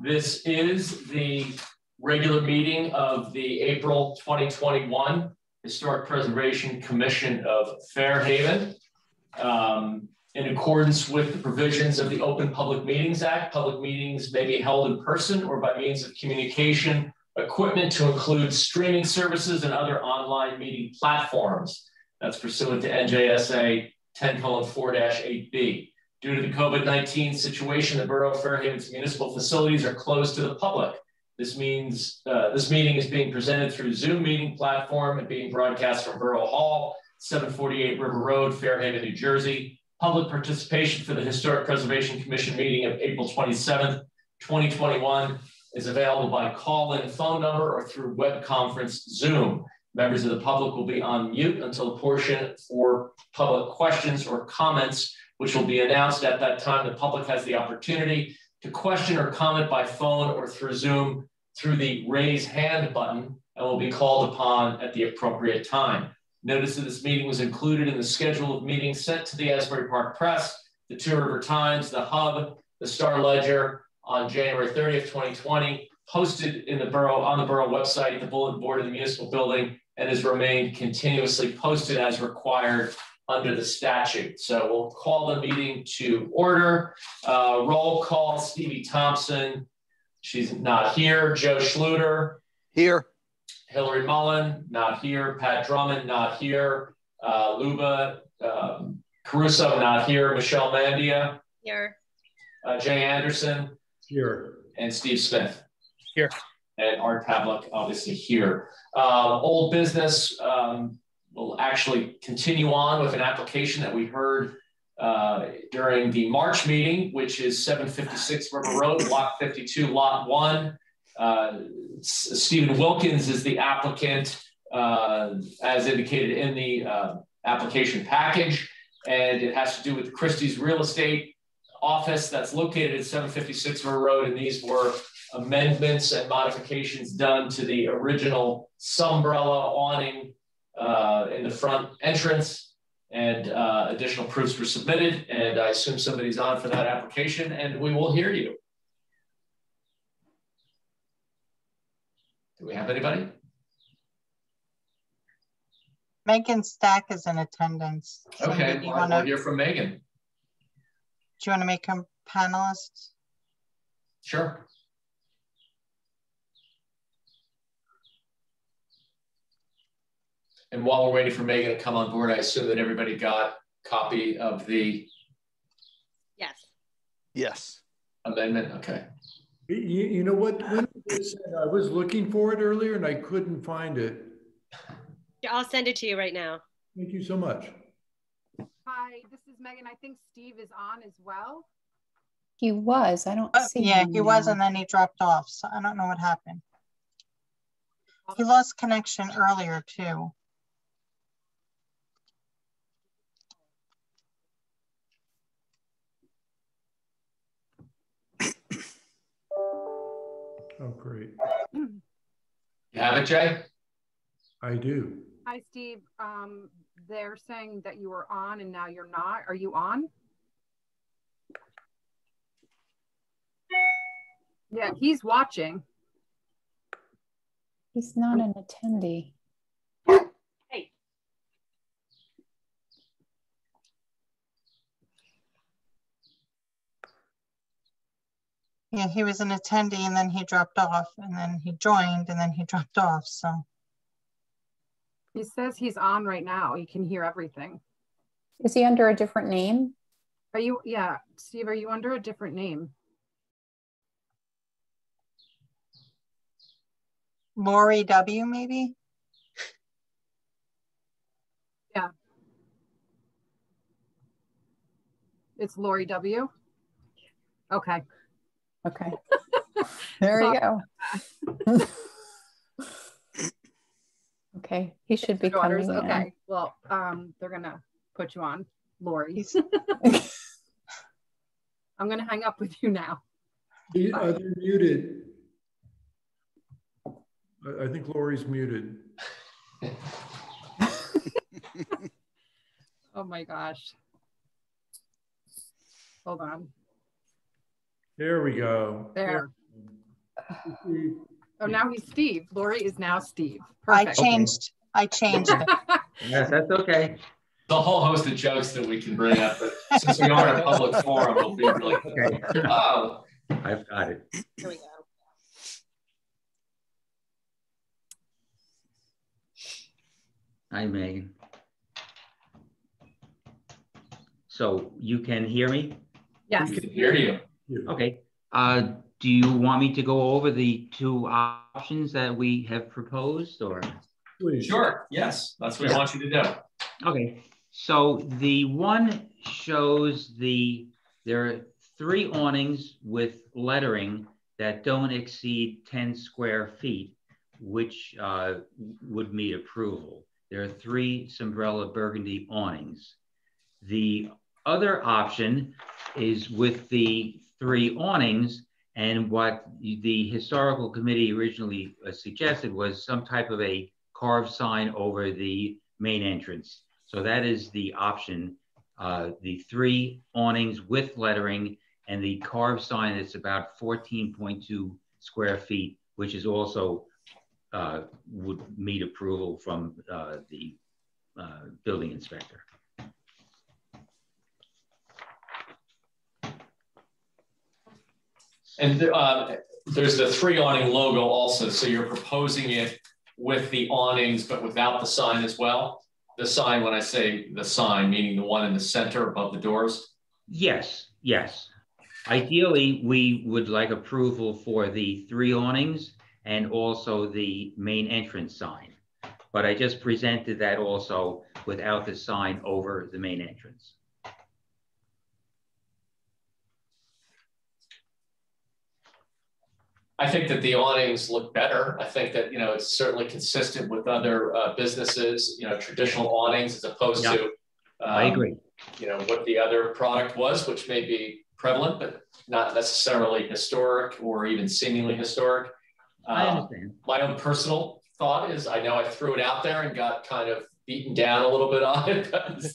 This is the regular meeting of the April 2021 Historic Preservation Commission of Fairhaven. In accordance with the provisions of the Open Public Meetings Act, public meetings may be held in person or by means of communication equipment to include streaming services and other online meeting platforms. That's pursuant to NJSA 10:4-8B. Due to the COVID-19 situation, the Borough of Fairhaven's municipal facilities are closed to the public. This means this meeting is being presented through Zoom meeting platform and being broadcast from Borough Hall, 748 River Road, Fairhaven, New Jersey. Public participation for the Historic Preservation Commission meeting of April 27th, 2021 is available by call-in phone number or through web conference Zoom. Members of the public will be on mute until the portion for public questions or comments, which will be announced at that time. The public has the opportunity to question or comment by phone or through Zoom through the raise hand button and will be called upon at the appropriate time. Notice of this meeting was included in the schedule of meetings sent to the Asbury Park Press, the Two River Times, the Hub, the Star Ledger on January 30th, 2020, posted in the Borough on the Borough website, the bulletin board in the municipal building, and has remained continuously posted as required under the statute. So we'll call the meeting to order. Roll call: Stevie Thompson, she's not here. Joe Schluter. Here. Hillary Mullen, not here. Pat Drummond, not here. Luba Caruso, not here. Michelle Mandia. Here. Jay Anderson. Here. And Steve Smith. Here. And Art Pavlik, obviously here. Old business, we'll actually continue on with an application that we heard during the March meeting, which is 756 River Road, Block 52, Lot 1. Stephen Wilkins is the applicant, as indicated in the application package, and it has to do with Christie's Real Estate office that's located at 756 River Road, and these were amendments and modifications done to the original Sunbrella awning in the front entrance, and additional proofs were submitted, and I assume somebody's on for that application, and we will hear you. Do we have anybody? Megan Stack is in attendance. Okay, we'll hear from Megan. Do you want to make him panelist? Sure. And while we're waiting for Megan to come on board, I assume that everybody got a copy of the Yes. amendment. Okay. You know what? I was looking for it earlier and I couldn't find it. I'll send it to you right now. Thank you so much. Hi, this is Megan. I think Steve is on as well. He was. I don't see Yeah, him he was, now. and then he dropped off. So I don't know what happened. He lost connection earlier too. Oh, great. You have it, Jay? I do. Hi, Steve. They're saying that you were on and now you're not. Are you on? Yeah, he's watching. He's not an attendee. Hey. Yeah, he was an attendee and then he dropped off, and then he joined and then he dropped off. So He says he's on right now. He can hear everything. Is he under a different name? Are you, yeah, Steve, are you under a different name? Lori W, maybe? Yeah. It's Lori W. Okay. Okay. There you go. Okay, he should be coming in. Okay, well, they're gonna put you on, Lori. I'm gonna hang up with you now. They're muted. I think Lori's muted. Oh my gosh. Hold on. There we go. There. There. Oh, now he's Steve. Lori is now Steve. I Perfect. changed it. Yes, that's okay. The whole host of jokes that we can bring up, but since we are in a public forum, we'll be really Okay. oh. I've got it. Here we go. Hi, Megan. So you can hear me? Yes. We can hear you. Okay. Do you want me to go over the two options that we have proposed, or? Please. Sure. Yes, that's what I want you to do. Okay. So the one shows there are 3 awnings with lettering that don't exceed 10 square feet, which would meet approval. There are 3 Sombrella Burgundy awnings. The other option is with the 3 awnings, and what the historical committee originally suggested was some type of a carved sign over the main entrance. So that is the option, the 3 awnings with lettering and the carved sign that's about 14.2 square feet, which is also would meet approval from the building inspector. And there's the 3 awning logo also. So you're proposing it with the awnings, but without the sign as well? The sign, when I say the sign, meaning the one in the center above the doors? Yes, yes. Ideally, we would like approval for the 3 awnings and also the main entrance sign. But I just presented that also without the sign over the main entrance. I think that the awnings look better. I think that, you know, it's certainly consistent with other businesses, you know, traditional awnings as opposed to, I agree. You know, what the other product was, which may be prevalent, but not necessarily historic or even seemingly historic. I understand. My own personal thought is, I know I threw it out there and got kind of beaten down a little bit on it. It's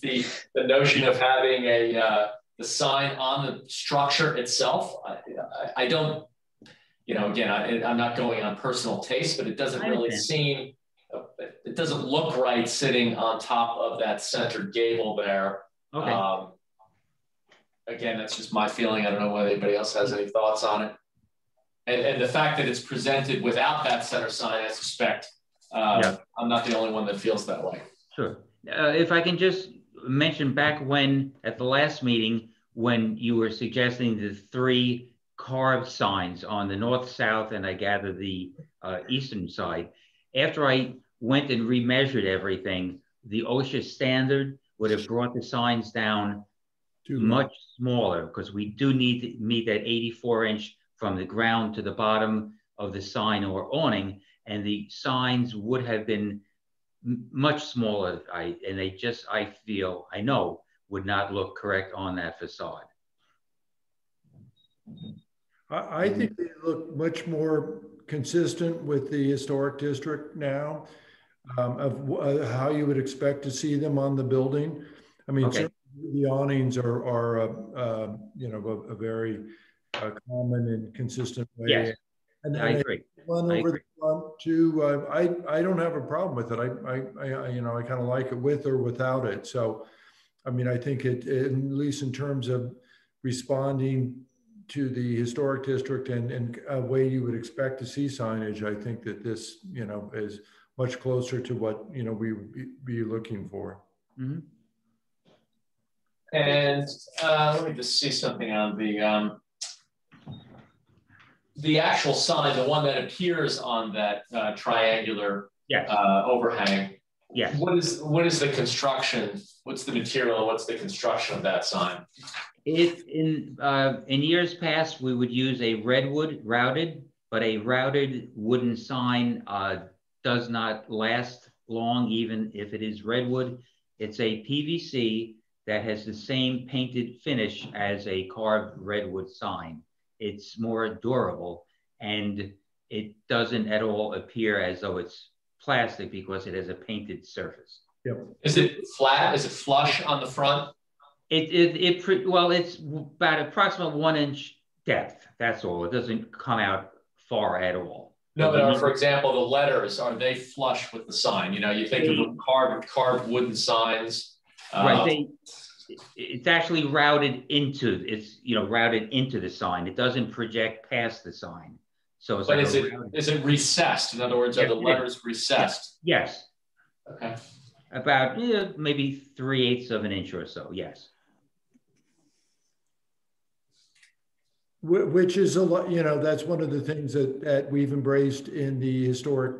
the notion of having the sign on the structure itself. I don't, you know, again, I'm not going on personal taste, but it doesn't really seem, it doesn't look right sitting on top of that center gable there. Okay. Again, that's just my feeling. I don't know whether anybody else has any thoughts on it. And the fact that it's presented without that center sign, I suspect I'm not the only one that feels that way. Sure. If I can just mention back when, at the last meeting, when you were suggesting the 3 carved signs on the north, south, and I gather the eastern side, after I went and remeasured everything, the OSHA standard would have brought the signs down much smaller, because we do need to meet that 84-inch from the ground to the bottom of the sign or awning, and the signs would have been much smaller. And they just, I feel, I know, would not look correct on that facade. I think they look much more consistent with the historic district now, of how you would expect to see them on the building. I mean, the awnings are you know, a very common and consistent way. Yes, and I agree. One over the front too. I don't have a problem with it. I you know, I kind of like it with or without it. So, I mean, I think it, at least in terms of responding to the historic district and a way you would expect to see signage, I think that this, you know, is much closer to what, you know, we would be looking for. Mm-hmm. And let me just see something on the actual sign, the one that appears on that triangular overhang. Yes. What is the construction? What's the material? What's the construction of that sign? In years past, we would use a redwood routed, but a routed wooden sign does not last long, even if it is redwood. It's a PVC that has the same painted finish as a carved redwood sign. It's more durable, and it doesn't at all appear as though it's plastic because it has a painted surface. Yep. Is it flat? Is it flush on the front? Well, it's about approximately 1 inch depth. That's all. It doesn't come out far at all. No, but for example, the letters, are they flush with the sign? You know, you think of the carved wooden signs. Right. It's actually routed into, routed into the sign. It doesn't project past the sign. So it's but like is it recessed? In other words, are the letters recessed? Yes. Okay. About maybe 3/8 of an inch or so. Yes. Which is a lot, that's one of the things that we've embraced in the historic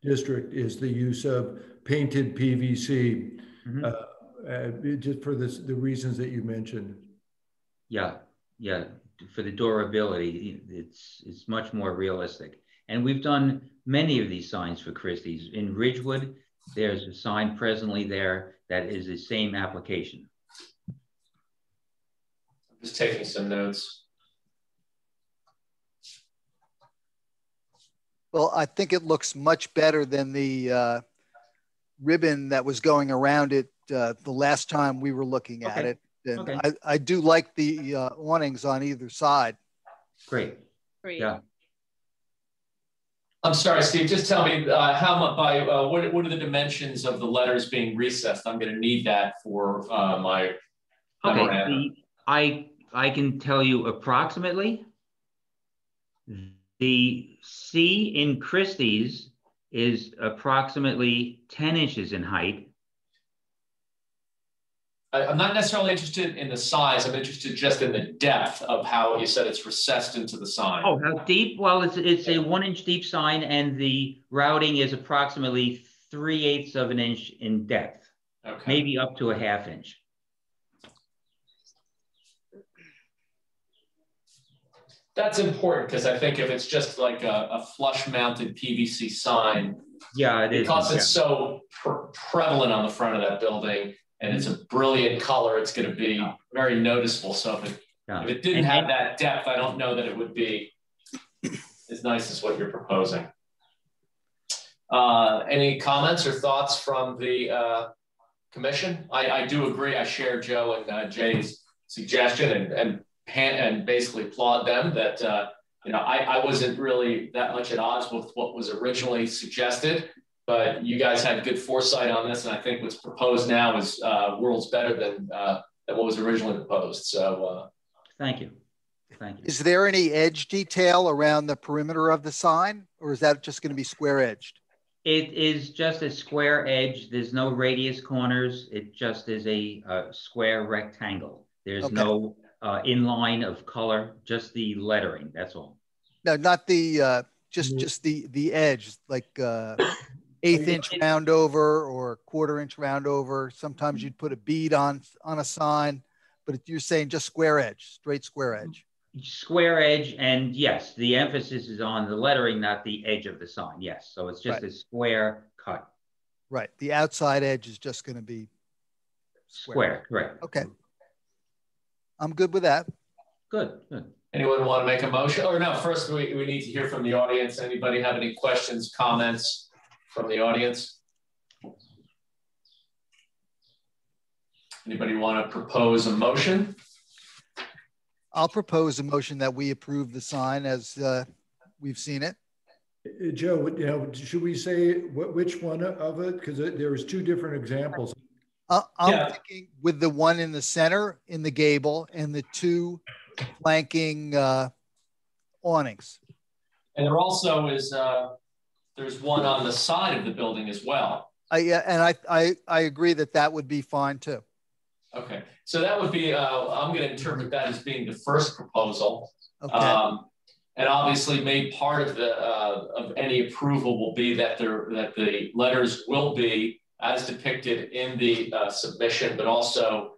district is the use of painted PVC, just for the reasons that you mentioned. Yeah, for the durability, it's much more realistic. And we've done many of these signs for Christie's. In Ridgewood, there's a sign presently there that is the same application. I'm just taking some notes. Well, I think it looks much better than the ribbon that was going around it the last time we were looking at it. And I do like the awnings on either side. Great. Yeah. I'm sorry, Steve, just tell me how much what are the dimensions of the letters being recessed? I'm going to need that for my memorandum. I can tell you approximately. The C in Christie's is approximately 10 inches in height. I'm not necessarily interested in the size. I'm interested just in the depth of how you said it's recessed into the sign. Oh, how deep? Well, it's a 1 inch deep sign, and the routing is approximately 3/8 of an inch in depth, maybe up to a 1/2 inch. That's important because I think if it's just like a flush mounted PVC sign, because it's so prevalent on the front of that building and it's a brilliant color, it's going to be very noticeable. So if it didn't have that depth, I don't know that it would be as nice as what you're proposing. Any comments or thoughts from the commission? I do agree. I share Joe and Jay's suggestion and basically applaud them that, I wasn't really that much at odds with what was originally suggested, but you guys had good foresight on this. And I think what's proposed now is worlds better than what was originally proposed. So thank you. Thank you. Is there any edge detail around the perimeter of the sign, or is that just going to be square edged? It is just a square edge. There's no radius corners. It just is a square rectangle. There's no inline of color, just the lettering. That's all. No, not the just the edge, like 1/8 inch round over or 1/4 inch round over. Sometimes you'd put a bead on a sign, but you're saying just square edge, straight square edge. Square edge, and yes, the emphasis is on the lettering, not the edge of the sign. Yes, so it's just a square cut. Right. The outside edge is just going to be square. Correct. Okay. I'm good with that. Good. Anyone want to make a motion? Or no, first we need to hear from the audience. Anybody have any questions, comments from the audience? Anybody want to propose a motion? I'll propose a motion that we approve the sign as we've seen it. Joe, should we say which one of it? Because there was 2 different examples. I'm thinking with the one in the center in the gable and the 2 flanking awnings. And there also is there's one on the side of the building as well. Yeah, and I agree that would be fine too. Okay, so that would be I'm going to interpret that as being the first proposal. Okay. And obviously, made part of the of any approval will be that the letters will be as depicted in the submission, but also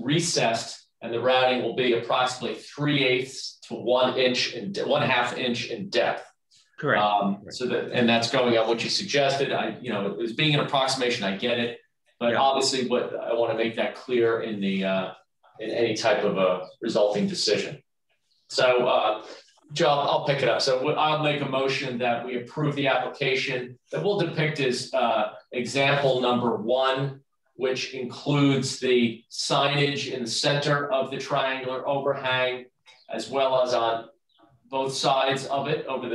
recessed, and the routing will be approximately 3/8 to 1 inch and 1/2 inch in depth. Correct. So and that's going on what you suggested. As being an approximation, I get it, but obviously, what I want to make that clear in the in any type of a resulting decision. So, Joe, I'll pick it up. So I'll make a motion that we approve the application that will depict as example number 1, which includes the signage in the center of the triangular overhang as well as on both sides of it over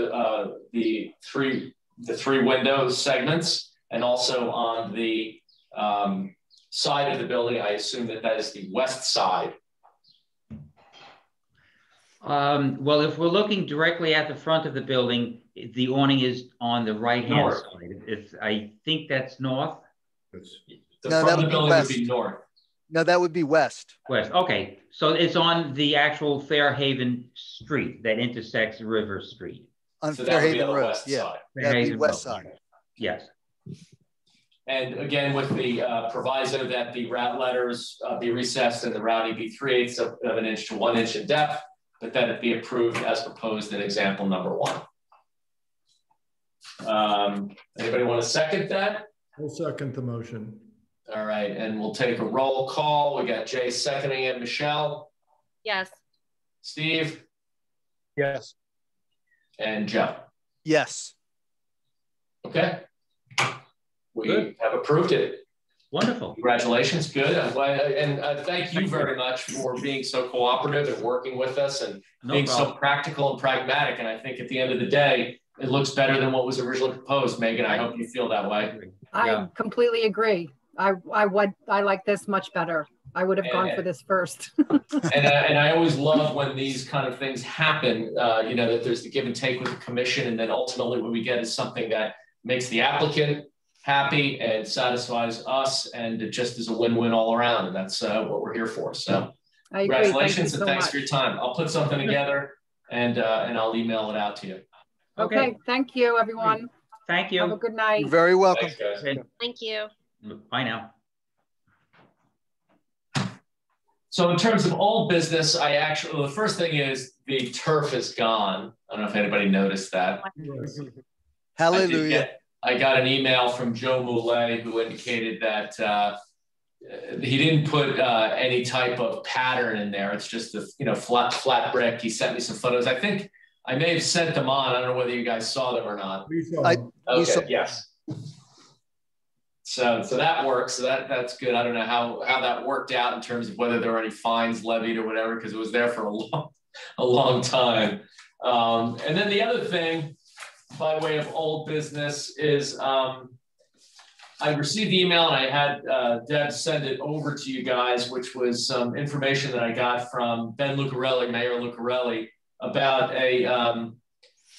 the three window segments, and also on the side of the building. I assume that is the west side. Well, if we're looking directly at the front of the building, the awning is on the right-hand side. I think that's north. The front of the building would be north. No, that would be west. West. Okay, so it's on the actual Fairhaven Street that intersects River Street. On So Fairhaven Road. west Yeah, side. that'd be west side. Yes. And again, with the proviso that the route letters be recessed and the routing be 3/8 of an inch to 1 inch in depth, but that it be approved as proposed in example number 1. Anybody want to second that? We'll second the motion. All right, and we'll take a roll call. We got Jay seconding it. Michelle? Yes. Steve? Yes. And Joe? Yes. Okay. We Good. have approved it. Wonderful. Congratulations. Good. I'm glad, and thank you very much for being so cooperative and working with us and being so practical and pragmatic. And I think at the end of the day, it looks better than what was originally proposed. Megan, I hope you feel that way. I completely agree. I like this much better. I would have gone for this first. and I always love when these kind of things happen, you know, that there's the give and take with the commission. And then ultimately what we get is something that makes the applicant happy and satisfies us. And it just is a win-win all around. And that's what we're here for. So congratulations and thanks for your time. I'll put something together and I'll email it out to you. Okay. Thank you, everyone. Thank you. Have a good night. You're very welcome. Thanks, guys. Thank you. Bye now. So in terms of old business, the first thing is the turf is gone. I don't know if anybody noticed that. Yes. Hallelujah. I got an email from Joe Moulet who indicated that he didn't put any type of pattern in there. It's just a flat brick. He sent me some photos. I think I may have sent them on. I don't know whether you guys saw them or not. Okay, yes. So that works. So that's good. I don't know how that worked out in terms of whether there were any fines levied or whatever, because it was there for a long time. And then the other thing, by way of old business, is I received the email and I had Deb send it over to you guys, which was some information that I got from Ben Lucarelli, Mayor Lucarelli, about a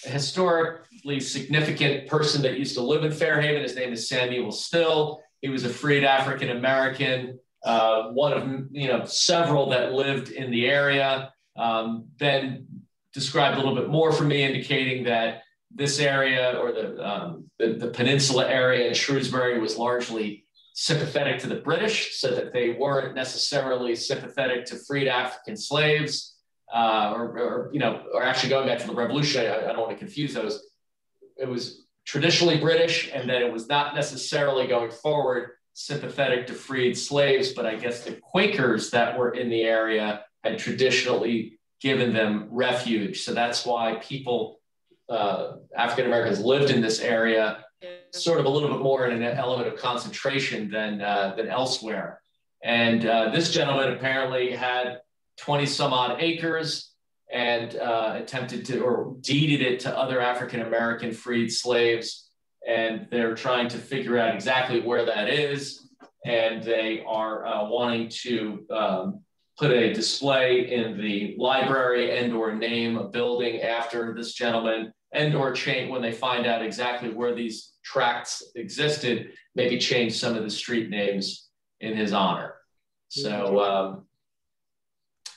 historically significant person that used to live in Fairhaven. His name is Samuel Still. He was a freed African-American, one of several that lived in the area. Ben described a little bit more for me, indicating that this area, or the peninsula area in Shrewsbury, was largely sympathetic to the British, so that they weren't necessarily sympathetic to freed African slaves. Or actually going back to the Revolution, I don't want to confuse those. It was traditionally British, and then it was not necessarily going forward sympathetic to freed slaves, but I guess the Quakers that were in the area had traditionally given them refuge. So that's why people, African Americans, lived in this area sort of a little bit more in an element of concentration than elsewhere. And this gentleman apparently had 20 some odd acres and attempted to, or deeded it to other African-American freed slaves. And they're trying to figure out exactly where that is. And they are wanting to put a display in the library and or name a building after this gentleman, and or change, when they find out exactly where these tracts existed, maybe change some of the street names in his honor. So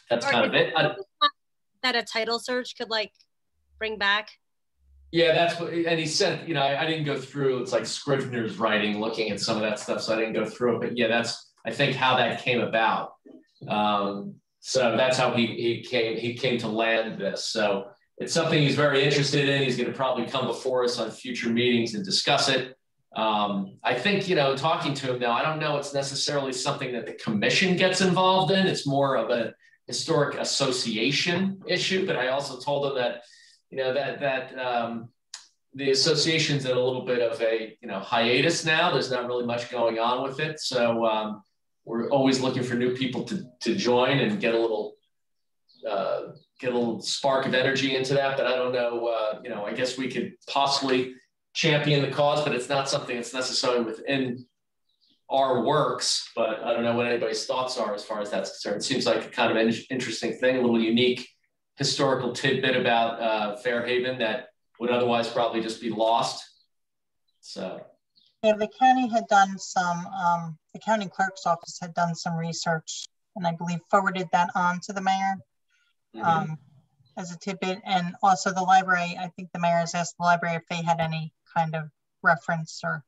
that's kind of it. That a title search could bring back. Yeah, that's what, and he said, I didn't go through, it's like Scrivener's writing, looking at some of that stuff, so I didn't go through it, but yeah, that's, I think, how that came about. So that's how he came to land this. So it's something he's very interested in. He's going to probably come before us on future meetings and discuss it. I think, talking to him now, I don't know it's necessarily something that the commission gets involved in. It's more of a historic association issue, but I also told him that, the association's in a little bit of a, hiatus now. There's not really much going on with it. So we're always looking for new people to join and get a little get a little spark of energy into that, but I don't know, I guess we could possibly champion the cause, but it's not something that's necessarily within our works, but I don't know what anybody's thoughts are as far as that's concerned. It seems like a kind of an interesting thing, a little unique historical tidbit about Fairhaven that would otherwise probably just be lost. So. Yeah, the county had done some, the county clerk's office had done some research and I believe forwarded that on to the mayor as a tidbit. And also the library, I think the mayor has asked the library if they had any kind of reference or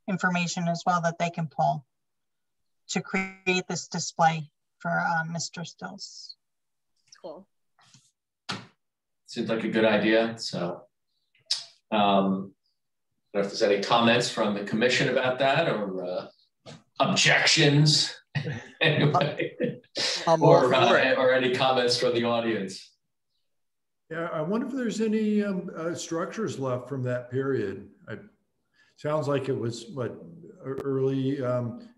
information as well that they can pull to create this display for Mr. Stills. Cool. Seems like a good idea. So I don't know if there's any comments from the commission about that or objections anyway, or any comments from the audience. Yeah, I wonder if there's any structures left from that period. Sounds like it was what, early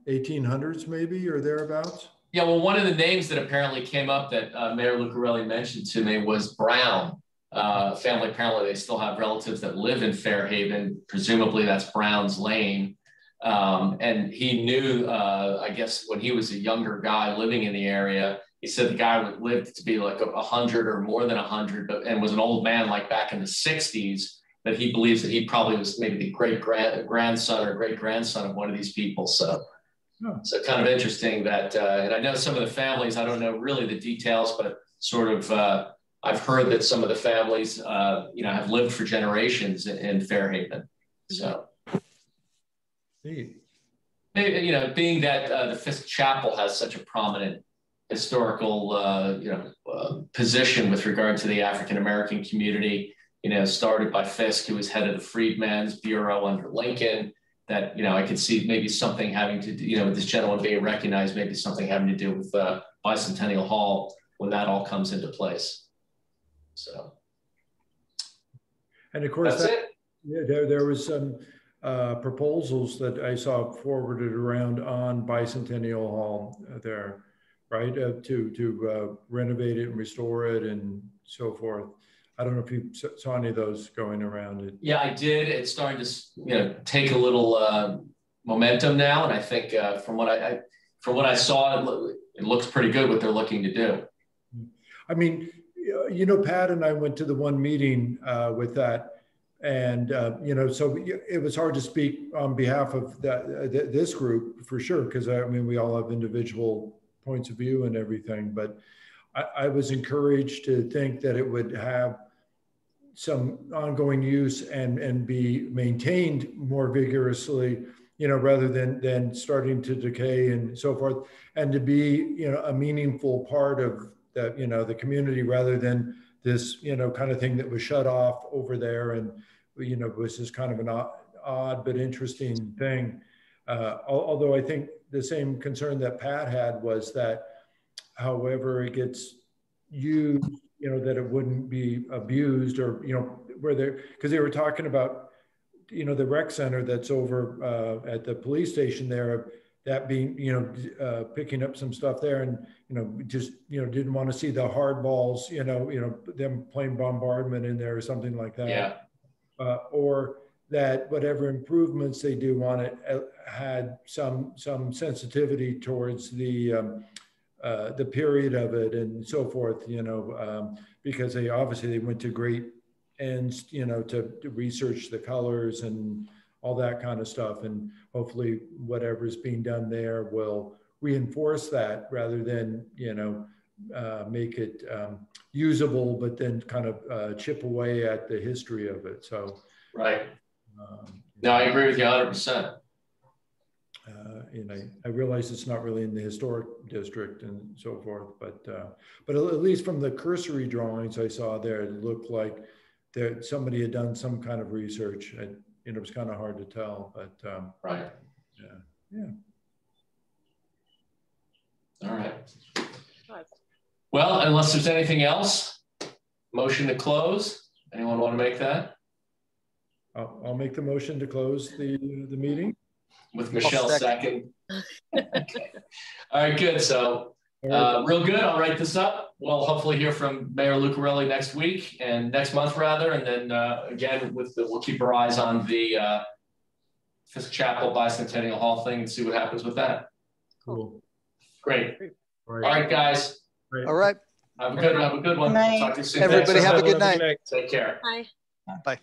1800s maybe or thereabouts. Yeah, well, one of the names that apparently came up that Mayor Lucarelli mentioned to me was Brown. Family, apparently they still have relatives that live in Fairhaven. Presumably that's Brown's Lane. And he knew, I guess when he was a younger guy living in the area, he said the guy would live to be like 100 or more than 100, and was an old man like back in the 60s. That he believes that he probably was maybe the great-grandson or great-grandson of one of these people. So, so kind of interesting that, and I know some of the families, I don't know really the details, but sort of, I've heard that some of the families, have lived for generations in Fairhaven. So, being that the Fisk Chapel has such a prominent historical, position with regard to the African-American community, started by Fisk, who was head of the Freedmen's Bureau under Lincoln, that, I could see maybe something having to do, with this gentleman being recognized, maybe something having to do with Bicentennial Hall when that all comes into place. So. And of course, there was some proposals that I saw forwarded around on Bicentennial Hall there, right? To renovate it and restore it and so forth. I don't know if you saw any of those going around it. Yeah, I did. It's starting to, take a little momentum now, and I think from what I saw, it looks pretty good what they're looking to do. I mean, Pat and I went to the one meeting with that, and so it was hard to speak on behalf of this group for sure, because we all have individual points of view and everything, but I was encouraged to think that it would have some ongoing use and be maintained more vigorously, rather than starting to decay and so forth, and to be, a meaningful part of that, the community, rather than this, kind of thing that was shut off over there and, was just kind of an odd but interesting thing. Although I think the same concern that Pat had was that however it gets used, that it wouldn't be abused or, because they were talking about, the rec center that's over at the police station there, that being, picking up some stuff there and, just, didn't want to see the hard balls, them playing bombardment in there or something like that. Yeah. Or that whatever improvements they do on it had some sensitivity towards the period of it and so forth, because they obviously went to great ends, to research the colors and all that kind of stuff. And hopefully whatever's being done there will reinforce that rather than, make it usable, but then kind of chip away at the history of it. So, right. No, I agree with you 100%. I realize it's not really in the historic district and so forth, but at least from the cursory drawings I saw there, it looked like that somebody had done some kind of research. It was kind of hard to tell, but right. Yeah. All right. Well, unless there's anything else, motion to close. Anyone want to make that? I'll make the motion to close the meeting. With Michelle second. Okay. All right, good. So Real good. I'll write this up. We'll hopefully hear from Mayor Lucarelli next week and next month rather. And then again, we'll keep our eyes on the Fisk Chapel Bicentennial Hall thing and see what happens with that. Cool. Great. All right, guys. All right. Have a good one. Good night. Talk to you soon. Everybody Thanks. have a good night. Take care. Bye. Bye.